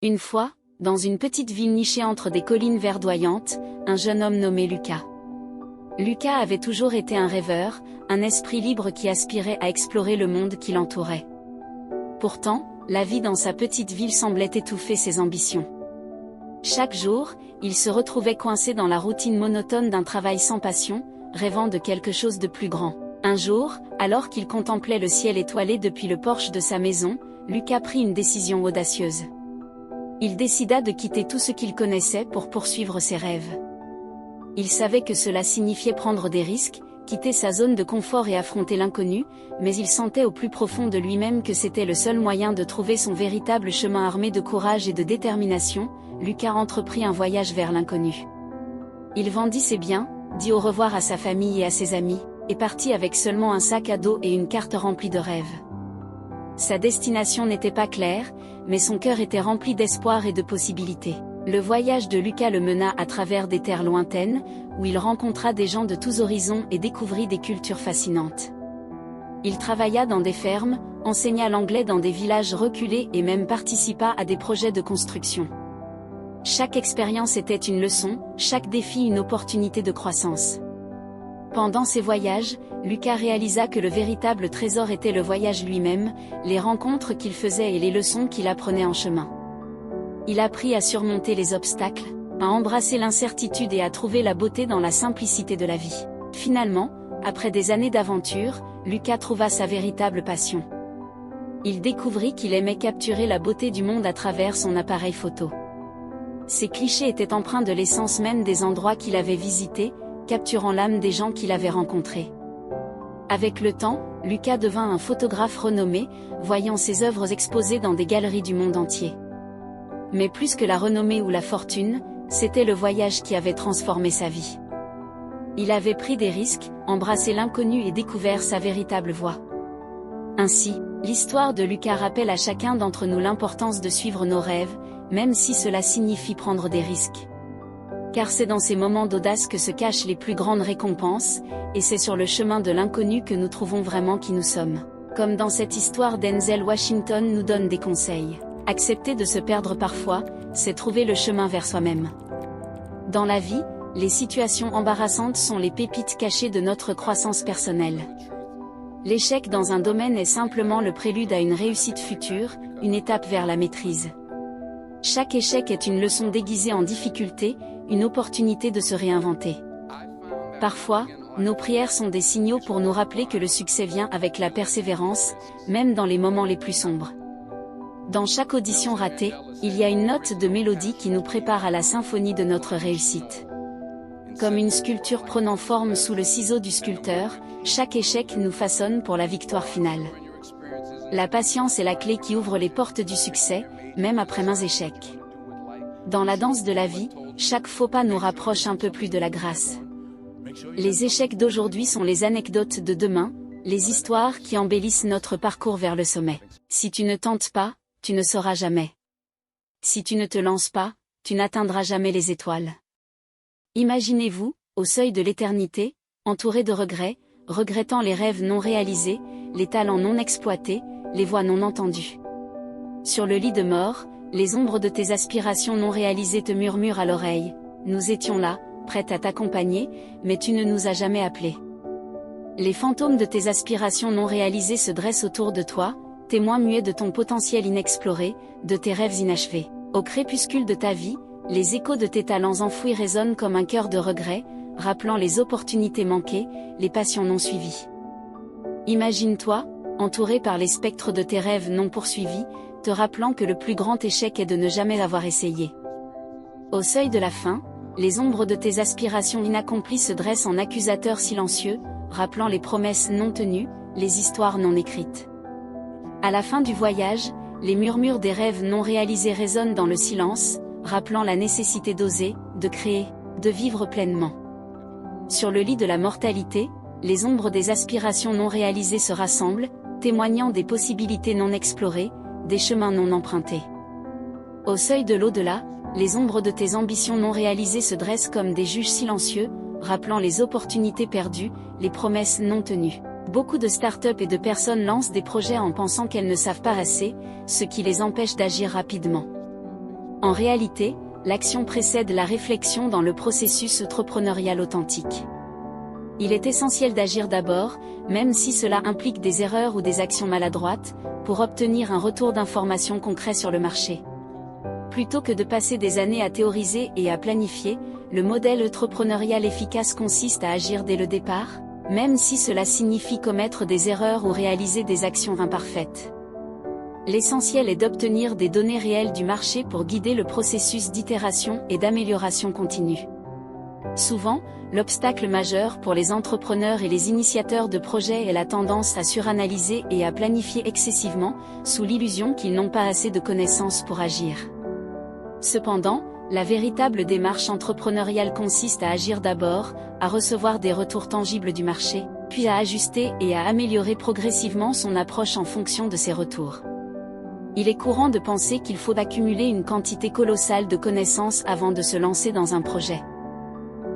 Une fois, dans une petite ville nichée entre des collines verdoyantes, un jeune homme nommé Lucas. Lucas avait toujours été un rêveur, un esprit libre qui aspirait à explorer le monde qui l'entourait. Pourtant, la vie dans sa petite ville semblait étouffer ses ambitions. Chaque jour, il se retrouvait coincé dans la routine monotone d'un travail sans passion, rêvant de quelque chose de plus grand. Un jour, alors qu'il contemplait le ciel étoilé depuis le porche de sa maison, Lucas prit une décision audacieuse. Il décida de quitter tout ce qu'il connaissait pour poursuivre ses rêves. Il savait que cela signifiait prendre des risques, quitter sa zone de confort et affronter l'inconnu, mais il sentait au plus profond de lui-même que c'était le seul moyen de trouver son véritable chemin. Armé de courage et de détermination, Lucas entreprit un voyage vers l'inconnu. Il vendit ses biens, dit au revoir à sa famille et à ses amis, et partit avec seulement un sac à dos et une carte remplie de rêves. Sa destination n'était pas claire, mais son cœur était rempli d'espoir et de possibilités. Le voyage de Lucas le mena à travers des terres lointaines, où il rencontra des gens de tous horizons et découvrit des cultures fascinantes. Il travailla dans des fermes, enseigna l'anglais dans des villages reculés et même participa à des projets de construction. Chaque expérience était une leçon, chaque défi une opportunité de croissance. Pendant ces voyages, Lucas réalisa que le véritable trésor était le voyage lui-même, les rencontres qu'il faisait et les leçons qu'il apprenait en chemin. Il apprit à surmonter les obstacles, à embrasser l'incertitude et à trouver la beauté dans la simplicité de la vie. Finalement, après des années d'aventure, Lucas trouva sa véritable passion. Il découvrit qu'il aimait capturer la beauté du monde à travers son appareil photo. Ses clichés étaient empreints de l'essence même des endroits qu'il avait visités, capturant l'âme des gens qu'il avait rencontrés. Avec le temps, Lucas devint un photographe renommé, voyant ses œuvres exposées dans des galeries du monde entier. Mais plus que la renommée ou la fortune, c'était le voyage qui avait transformé sa vie. Il avait pris des risques, embrassé l'inconnu et découvert sa véritable voie. Ainsi, l'histoire de Lucas rappelle à chacun d'entre nous l'importance de suivre nos rêves, même si cela signifie prendre des risques. Car c'est dans ces moments d'audace que se cachent les plus grandes récompenses, et c'est sur le chemin de l'inconnu que nous trouvons vraiment qui nous sommes. Comme dans cette histoire, Denzel Washington nous donne des conseils. Accepter de se perdre parfois, c'est trouver le chemin vers soi-même. Dans la vie, les situations embarrassantes sont les pépites cachées de notre croissance personnelle. L'échec dans un domaine est simplement le prélude à une réussite future, une étape vers la maîtrise. Chaque échec est une leçon déguisée en difficulté, une opportunité de se réinventer. Parfois, nos prières sont des signaux pour nous rappeler que le succès vient avec la persévérance, même dans les moments les plus sombres. Dans chaque audition ratée, il y a une note de mélodie qui nous prépare à la symphonie de notre réussite. Comme une sculpture prenant forme sous le ciseau du sculpteur, chaque échec nous façonne pour la victoire finale. La patience est la clé qui ouvre les portes du succès, même après maints échecs. Dans la danse de la vie, chaque faux pas nous rapproche un peu plus de la grâce. Les échecs d'aujourd'hui sont les anecdotes de demain, les histoires qui embellissent notre parcours vers le sommet. Si tu ne tentes pas, tu ne sauras jamais. Si tu ne te lances pas, tu n'atteindras jamais les étoiles. Imaginez-vous, au seuil de l'éternité, entouré de regrets, regrettant les rêves non réalisés, les talents non exploités, les voix non entendues. Sur le lit de mort, les ombres de tes aspirations non réalisées te murmurent à l'oreille. Nous étions là, prêtes à t'accompagner, mais tu ne nous as jamais appelés. Les fantômes de tes aspirations non réalisées se dressent autour de toi, témoins muets de ton potentiel inexploré, de tes rêves inachevés. Au crépuscule de ta vie, les échos de tes talents enfouis résonnent comme un cœur de regret, rappelant les opportunités manquées, les passions non suivies. Imagine-toi, entouré par les spectres de tes rêves non poursuivis, te rappelant que le plus grand échec est de ne jamais avoir essayé. Au seuil de la fin, les ombres de tes aspirations inaccomplies se dressent en accusateurs silencieux, rappelant les promesses non tenues, les histoires non écrites. À la fin du voyage, les murmures des rêves non réalisés résonnent dans le silence, rappelant la nécessité d'oser, de créer, de vivre pleinement. Sur le lit de la mortalité, les ombres des aspirations non réalisées se rassemblent, témoignant des possibilités non explorées, des chemins non empruntés. Au seuil de l'au-delà, les ombres de tes ambitions non réalisées se dressent comme des juges silencieux, rappelant les opportunités perdues, les promesses non tenues. Beaucoup de start-up et de personnes lancent des projets en pensant qu'elles ne savent pas assez, ce qui les empêche d'agir rapidement. En réalité, l'action précède la réflexion dans le processus entrepreneurial authentique. Il est essentiel d'agir d'abord, même si cela implique des erreurs ou des actions maladroites, pour obtenir un retour d'informations concret sur le marché. Plutôt que de passer des années à théoriser et à planifier, le modèle entrepreneurial efficace consiste à agir dès le départ, même si cela signifie commettre des erreurs ou réaliser des actions imparfaites. L'essentiel est d'obtenir des données réelles du marché pour guider le processus d'itération et d'amélioration continue. Souvent, l'obstacle majeur pour les entrepreneurs et les initiateurs de projets est la tendance à suranalyser et à planifier excessivement, sous l'illusion qu'ils n'ont pas assez de connaissances pour agir. Cependant, la véritable démarche entrepreneuriale consiste à agir d'abord, à recevoir des retours tangibles du marché, puis à ajuster et à améliorer progressivement son approche en fonction de ces retours. Il est courant de penser qu'il faut accumuler une quantité colossale de connaissances avant de se lancer dans un projet.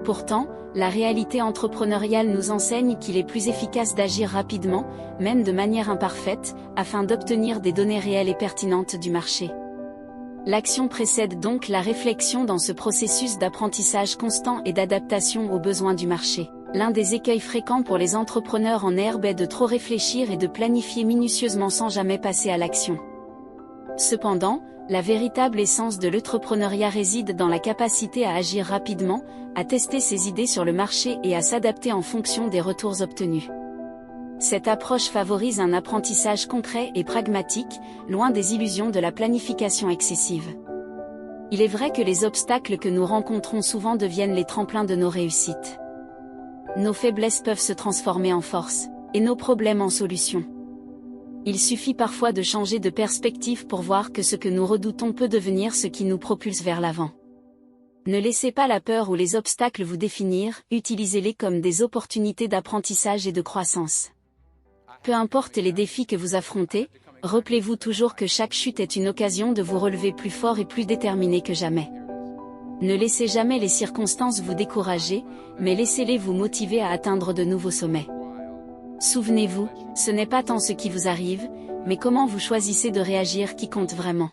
Pourtant, la réalité entrepreneuriale nous enseigne qu'il est plus efficace d'agir rapidement, même de manière imparfaite, afin d'obtenir des données réelles et pertinentes du marché. L'action précède donc la réflexion dans ce processus d'apprentissage constant et d'adaptation aux besoins du marché. L'un des écueils fréquents pour les entrepreneurs en herbe est de trop réfléchir et de planifier minutieusement sans jamais passer à l'action. Cependant, la véritable essence de l'entrepreneuriat réside dans la capacité à agir rapidement, à tester ses idées sur le marché et à s'adapter en fonction des retours obtenus. Cette approche favorise un apprentissage concret et pragmatique, loin des illusions de la planification excessive. Il est vrai que les obstacles que nous rencontrons souvent deviennent les tremplins de nos réussites. Nos faiblesses peuvent se transformer en force, et nos problèmes en solutions. Il suffit parfois de changer de perspective pour voir que ce que nous redoutons peut devenir ce qui nous propulse vers l'avant. Ne laissez pas la peur ou les obstacles vous définir, utilisez-les comme des opportunités d'apprentissage et de croissance. Peu importe les défis que vous affrontez, rappelez-vous toujours que chaque chute est une occasion de vous relever plus fort et plus déterminé que jamais. Ne laissez jamais les circonstances vous décourager, mais laissez-les vous motiver à atteindre de nouveaux sommets. Souvenez-vous, ce n'est pas tant ce qui vous arrive, mais comment vous choisissez de réagir qui compte vraiment.